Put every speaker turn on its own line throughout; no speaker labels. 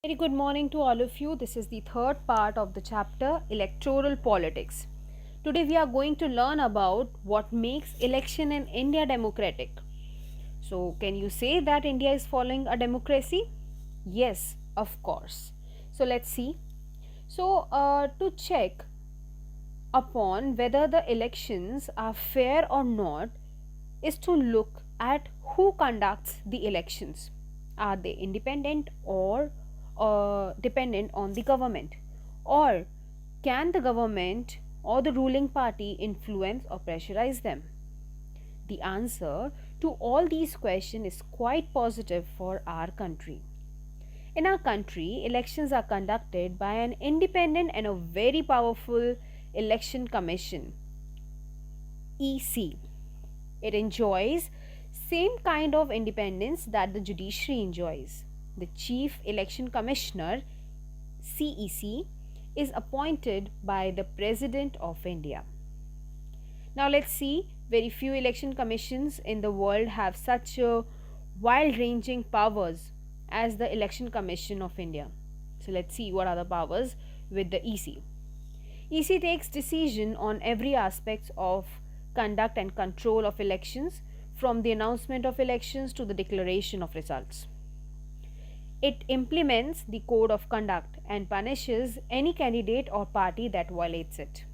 Very good morning to all of you. This is the third part of the chapter Electoral Politics. Today we are going to learn about what makes election in India democratic. So, can you say that India is following a democracy? Yes, of course. So, let's see. To check upon whether the elections are fair or not is to look at who conducts the elections. Are they independent or dependent on the government? Or can the government or the ruling party influence or pressurize them? The answer to all these questions is quite positive for our country. In our country, elections are conducted by an independent and a very powerful election commission, EC. It enjoys same kind of independence that the judiciary enjoys. The Chief Election Commissioner, CEC, is appointed by the President of India. Now let's see, very few election commissions in the world have such wide-ranging powers as the Election Commission of India. So let's see what are the powers with the EC. EC takes decision on every aspect of conduct and control of elections, from the announcement of elections to the declaration of results. It implements the code of conduct and punishes any candidate or party that violates it.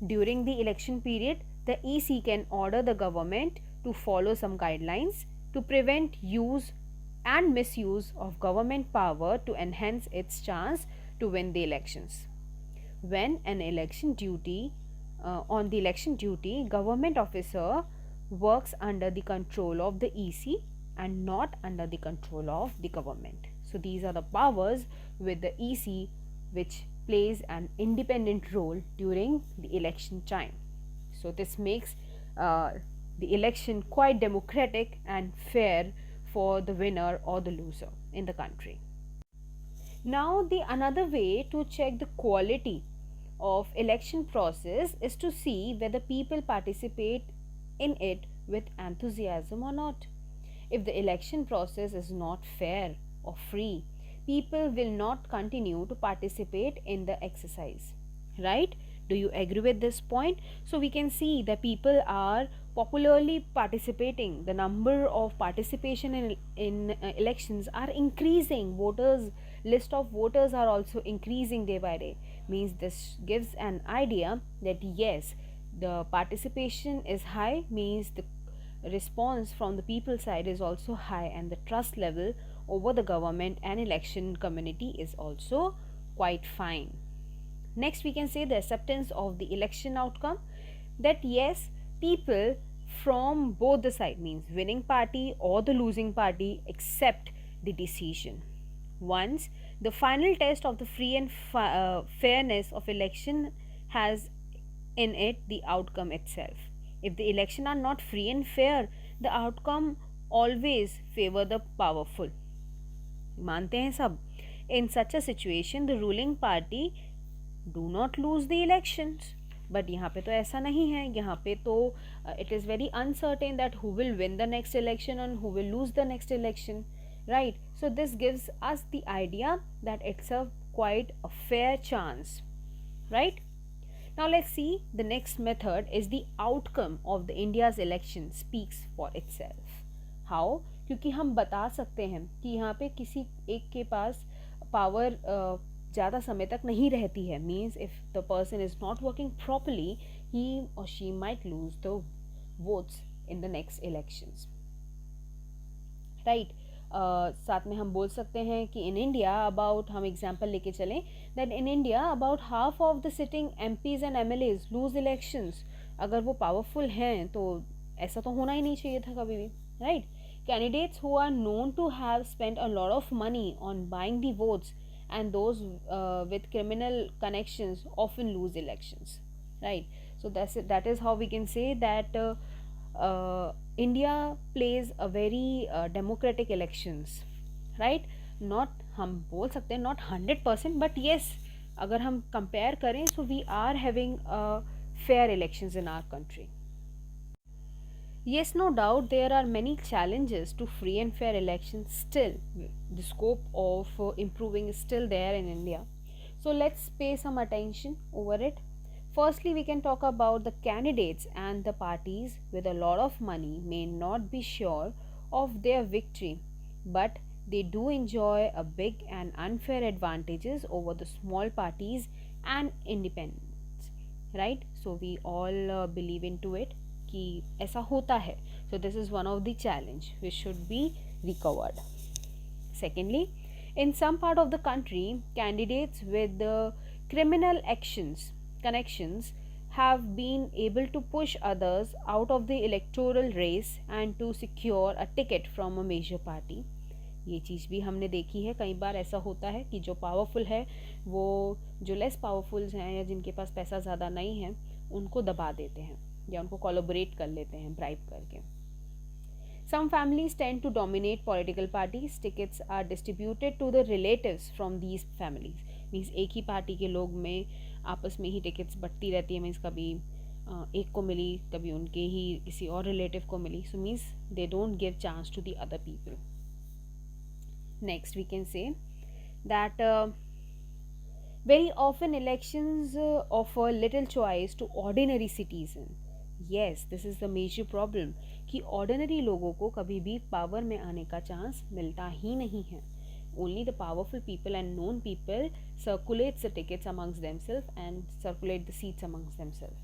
During the election period, the EC can order the government to follow some guidelines to prevent use and misuse of government power to enhance its chance to win the elections. When an election duty on the election duty, government officer works under the control of the EC and not under the control of the government. So these are the powers with the EC which plays an independent role during the election time. So this makes the election quite democratic and fair for the winner or the loser in the country. Now the another way to check the quality of election process is to see whether people participate in it with enthusiasm or not. If the election process is not fair or free, people will not continue to participate in the exercise. Right? Do you agree with this point? So we can see that people are popularly participating. The number of participation in elections are increasing. List of voters are also increasing day by day. Means this gives an idea that yes, the participation is high, means the response from the people side is also high, and the trust level over the government and election community is also quite fine. Next, we can say the acceptance of the election outcome, that yes, people from both the side, means winning party or the losing party, accept the decision. Once the final test of the free and fairness of election has in it the outcome itself. If the election are not free and fair, the outcome always favor the powerful. मानते हैं सब. In such a situation, the ruling party do not lose the elections. But यहाँ पे तो ऐसा नहीं है. यहाँ पे तो it is very uncertain that who will win the next election and who will lose the next election. Right? So this gives us the idea that it's a quite a fair chance. Right? Now let's see, the next method is the outcome of the India's election speaks for itself. How? क्योंकि हम बता सकते हैं कि यहाँ पे किसी एक के पास पावर ज़्यादा समय तक नहीं रहती है. Means if the person is not working properly, he और she might lose the votes in the next elections. Right. साथ में हम बोल सकते हैं कि इन इंडिया अबाउट, हम एग्जाम्पल लेके चलें, that in India about half of the sitting MPs and MLAs lose elections. अगर वो पावरफुल हैं तो ऐसा तो होना ही नहीं चाहिए था कभी भी. Right. Candidates who are known to have spent a lot of money on buying the votes and those with criminal connections often lose elections. Right. So that is how we can say that India plays a very democratic elections. Right. Not, हम बोल सकते हैं not 100%, but yes, अगर हम compare करें, so we are having fair elections in our country. Yes, no doubt there are many challenges to free and fair elections still. The scope of improving is still there in India. So let's pay some attention over it. Firstly, we can talk about the candidates and the parties with a lot of money may not be sure of their victory, but they do enjoy a big and unfair advantages over the small parties and independents, right? So we all believe into it कि ऐसा होता है. So this is one of the challenge which should be recovered. Secondly, in some part of the country, candidates with the criminal actions connections have been able to push others out of the electoral race and to secure a ticket from a major party. ये चीज़ भी हमने देखी है. कई बार ऐसा होता है कि जो पावरफुल है वो जो लेस पावरफुल्स हैं या जिनके पास पैसा ज़्यादा नहीं है उनको दबा देते हैं या उनको कोलैबोरेट कर लेते हैं ब्राइब करके. Some families tend to dominate political parties. Tickets are distributed to the relatives from these families. Means एक ही पार्टी के लोग में आपस में ही टिकट्स बंटती रहती है. मीन्स कभी एक को मिली कभी उनके ही किसी और रिलेटिव को मिली. So means they don't give chance to the other people. Next we can say that very often elections offer little choice to ordinary citizens. Yes, this is the major problem कि ordinary लोगों को कभी भी power में आने का chance मिलता ही नहीं है. Only the powerful people and known people circulate the tickets amongst themselves and circulate the seats amongst themselves.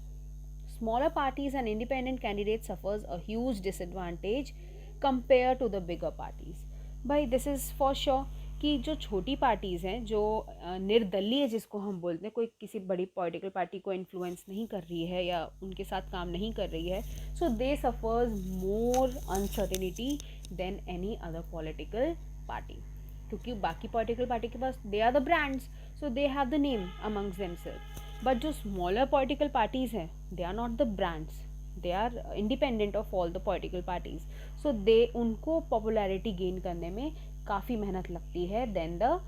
Smaller parties and independent candidates suffers a huge disadvantage compared to the bigger parties. भाई this is for sure कि जो छोटी parties हैं जो निर्दलीय जिसको हम बोलते हैं, कोई किसी बड़ी पॉलिटिकल पार्टी को इन्फ्लुएंस नहीं कर रही है या उनके साथ काम नहीं कर रही है, so they suffers more uncertainty than any other political party. क्योंकि बाकी पॉलिटिकल पार्टी के पास they are the brands, so they have the name amongst themself. But जो स्मॉलर पॉलिटिकल पार्टीज़ हैं they are not the brands, they are independent of all the political parties. So they उनको popularity gain करने में काफ़ी मेहनत लगती है then the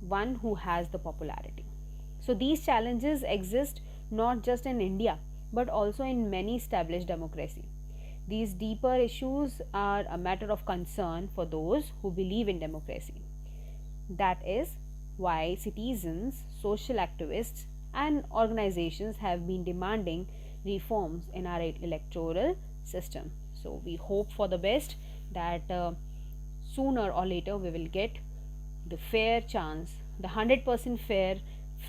one who has the popularity. So these challenges exist not just in India but also in many established democracy. These deeper issues are a matter of concern for those who believe in democracy. That is why citizens, social activists, and organizations have been demanding reforms in our electoral system. So we hope for the best that sooner or later we will get the fair chance, the 100% fair,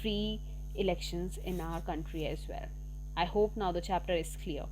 free elections in our country as well. I hope now the chapter is clear.